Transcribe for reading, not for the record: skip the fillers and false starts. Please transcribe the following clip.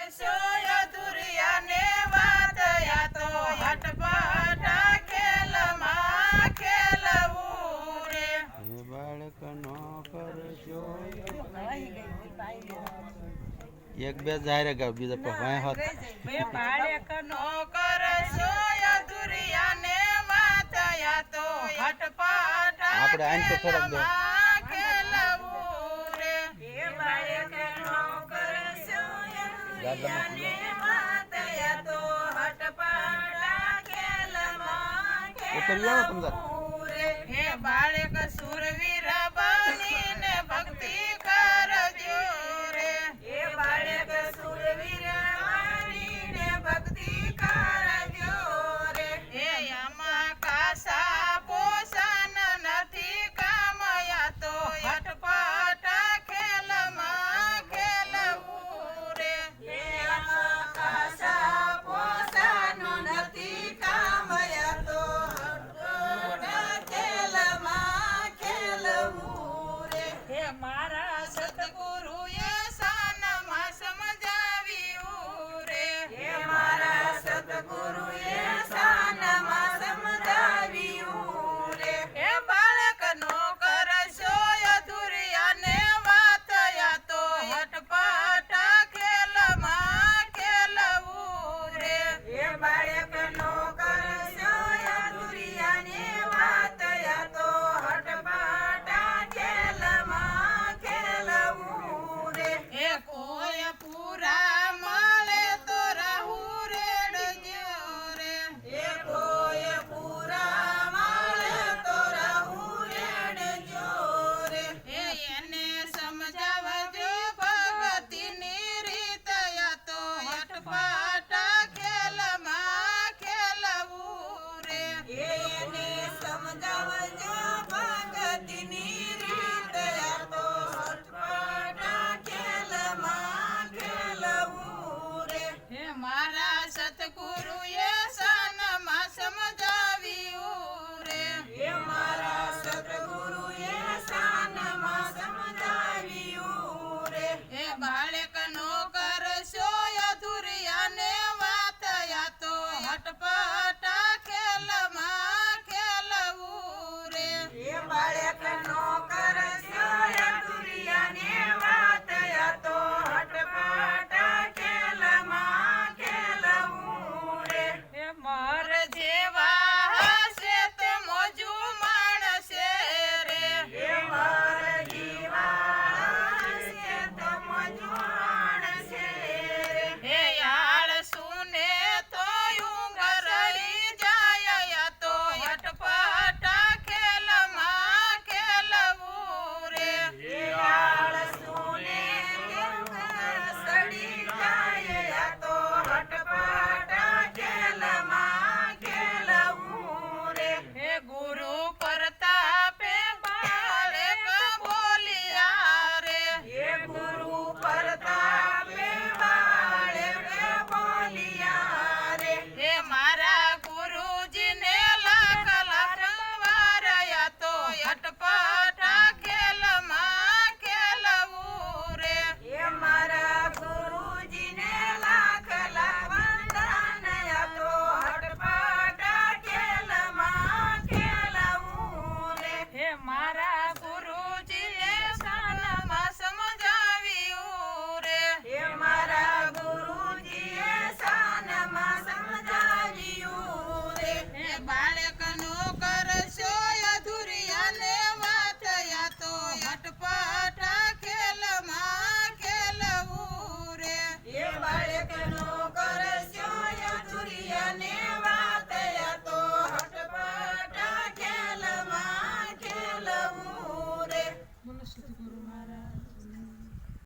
કરશો અધૂરિયા ને વાત યા તો હટપટા ખેલમાં ખેલવું રે હે બાળક નો કરશો એક બે જાહેર ગાવ બીજા પર વાય હોત બાળક નો કરશો અધૂરિયા ને વાત યા તો હટપટા આપણે આન તો થોડાક દો ખેલવું રે હે બાળક નો કરશો અધૂરિયા ને વાત યા તો હટપટા ખેલમાં ઉપર આવો તમે ખેલવું રે હે બાળક સુરવીર